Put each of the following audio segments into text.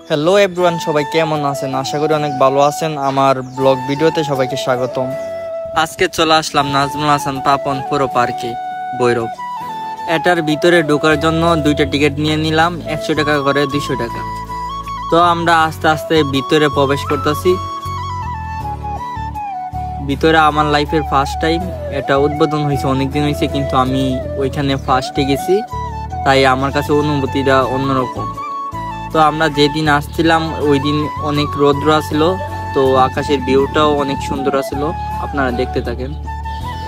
Hello everyone, সবাই কেমন আছেন? আশা করি অনেক ভালো আছেন। আমার ব্লগ ভিডিওতে সবাইকে স্বাগতম। আজকে চলে আসলাম নাজমুল হাসান পাপন পুরো পার্কে, ভৈরব। এটার ভিতরে ঢোকার জন্য দুইটা টিকিট নিয়ে নিলাম, 100 টাকা করে, 200 টাকা। তো আমরা আস্তে আস্তে ভিতরে প্রবেশ করতেছি। ভিতরে আমার লাইফের ফার্স্ট টাইম, এটা উদ্বোধন হয়েছে অনেকদিন হয়েছে, কিন্তু আমি ওইখানে ফার্স্টে গেছি, তাই আমার কাছে অনুভূতিটা অন্যরকম। তো আমরা যেদিন আসছিলাম ওই দিন অনেক রৌদ্র ছিল, তো আকাশের ভিউটাও অনেক সুন্দর ছিল। আপনারা দেখতে থাকেন।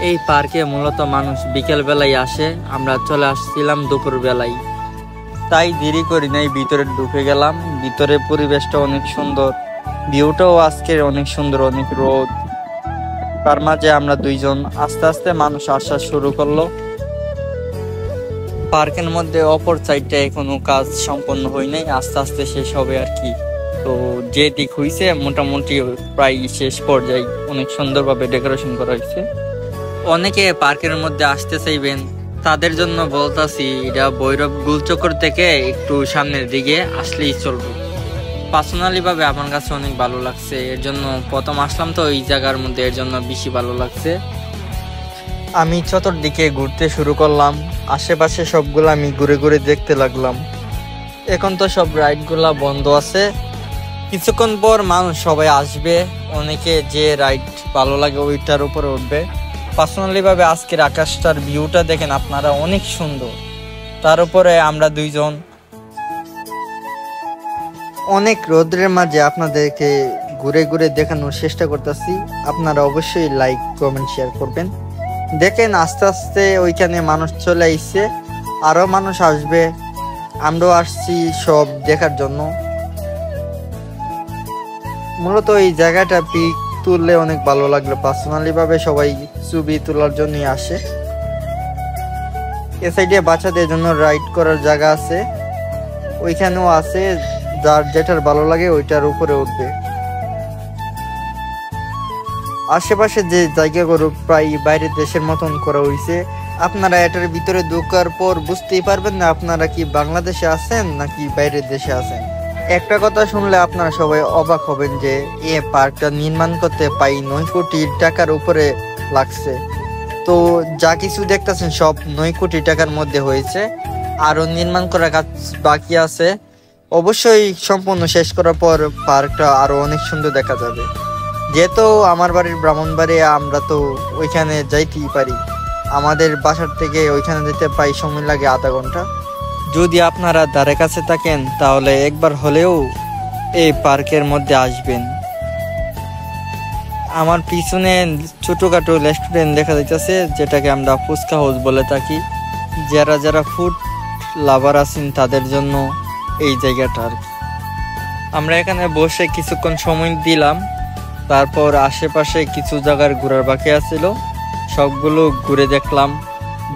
এই পার্কে মূলত মানুষ বিকেল বেলায় আসে, আমরা চলে আসছিলাম দুপুর বেলায়, তাই দেরি করি নাই, ভিতরে ঢুকে গেলাম। ভিতরে পরিবেশটা অনেক সুন্দর, ভিউটাও আজকের অনেক সুন্দর, অনেক রোদ। তার মাঝে আমরা দুইজন আস্তে আস্তে মানুষ আসা শুরু করলো। পার্কের মধ্যে অপর সাইডটা এখনো কাজ সম্পন্ন হয় নাই, আস্তে আস্তে শেষ হবে আর কি। তো যে দিক হয়েছে মোটামুটি প্রায় শেষ পর্যায়ে, অনেক সুন্দরভাবে ডেকোরেশন করা হয়েছে। অনেকে পার্কের মধ্যে আসতে চাইবেন, তাদের জন্য বলতাছি এটা ভৈরব গুলচক্কর থেকে একটু সামনের দিকে আসলেই চলবে। পার্সোনালি ভাবে আমার কাছে অনেক ভালো লাগছে, এর জন্য প্রথম আসলাম তো এই জায়গার মধ্যে, এর জন্য বেশি ভালো লাগছে। আমি চতুর্দিকে ঘুরতে শুরু করলাম, আশেপাশে সবগুলো আমি ঘুরে ঘুরে দেখতে লাগলাম। এখন তো সব রাইডগুলা বন্ধ আছে, কিছুক্ষণ পর মানুষ সবাই আসবে, অনেকে যে রাইড ভালো লাগে ওইটার উপরে উঠবে। পার্সোনালি ভাবে আজকের আকাশটার ভিউটা দেখেন আপনারা, অনেক সুন্দর। তার উপরে আমরা দুইজন অনেক রোদ্রের মাঝে আপনাদেরকে ঘুরে ঘুরে দেখানোর চেষ্টা করতেছি। আপনারা অবশ্যই লাইক কমেন্ট শেয়ার করবেন। দেখেন আস্তে আস্তে ওইখানে মানুষ চলে আসছে, আরো মানুষ আসবে, আমরাও আসছি সব দেখার জন্য। মূলত এই জায়গাটা পিক তুললে অনেক ভালো লাগলো, পার্সোনালি ভাবে সবাই ছবি তোলার জন্যই আসে। এ সাইডে বাচ্চাদের জন্য রাইড করার জায়গা আছে, ওইখানেও আছে, যার যেটার ভালো লাগে ওইটার উপরে উঠবে। আশেপাশে যে জায়গাগুলো প্রায় বাইরের দেশের মতন করা হয়েছে। আপনারা এটার ভিতরে ঢোকার পর বুঝতেই পারবেন না আপনারা কি বাংলাদেশে আছেন নাকি বাইরের দেশে আছেন। একটা কথা শুনলে আপনারা সবাই অবাক হবেন যে এই পার্কটা নির্মাণ করতে প্রায় 9 কোটি টাকার উপরে লাগছে। তো যা কিছু দেখতেছেন সব 9 কোটি টাকার মধ্যে হয়েছে, আরো নির্মাণ করার কাজ বাকি আছে। অবশ্যই সম্পূর্ণ শেষ করার পর পার্কটা আরো অনেক সুন্দর দেখা যাবে। যেহেতু আমার বাড়ির ব্রাহ্মণবাড়িয়া, আমরা তো ওইখানে যাইতেই পারি, আমাদের বাসার থেকে ওইখানে যেতে প্রায় সময় লাগে আধা ঘন্টা। যদি আপনারা ধারে কাছে থাকেন তাহলে একবার হলেও এই পার্কের মধ্যে আসবেন। আমার পিছনে ছোটখাটো রেস্টুরেন্ট দেখা যাইতেছে, যেটাকে আমরা ফুচকা হাউস বলে থাকি। যারা যারা ফুড লাভার আছেন তাদের জন্য এই জায়গাটা আর কি। আমরা এখানে বসে কিছুক্ষণ সময় দিলাম, তারপর আশেপাশে কিছু জায়গার ঘোরার বাকি আছিল, সবগুলো ঘুরে দেখলাম।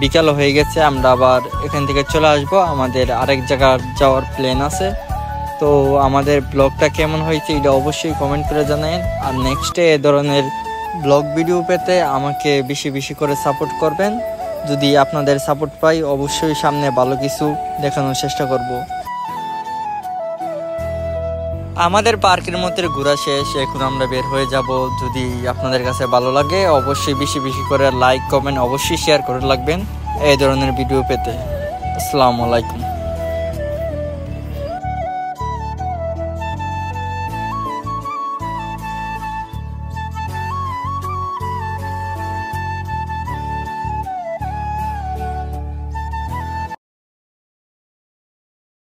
বিকাল হয়ে গেছে, আমরা আবার এখান থেকে চলে আসব, আমাদের আরেক জায়গায় যাওয়ার প্ল্যান আছে। তো আমাদের ব্লগটা কেমন হয়েছে এটা অবশ্যই কমেন্ট করে জানান। আর নেক্সটে এ ধরনের ব্লগ ভিডিও পেতে আমাকে বেশি বেশি করে সাপোর্ট করবেন। যদি আপনাদের সাপোর্ট পাই অবশ্যই সামনে ভালো কিছু দেখানোর চেষ্টা করব। আমাদের পার্কের মধ্যে ঘোরা শেষ, এখন আমরা বের হয়ে যাব। যদি আপনাদের কাছে ভালো লাগে অবশ্যই বেশি বেশি করে লাইক কমেন্ট অবশ্যই শেয়ার করে রাখবেন এই ধরনের ভিডিও পেতে। আসসালামু আলাইকুম।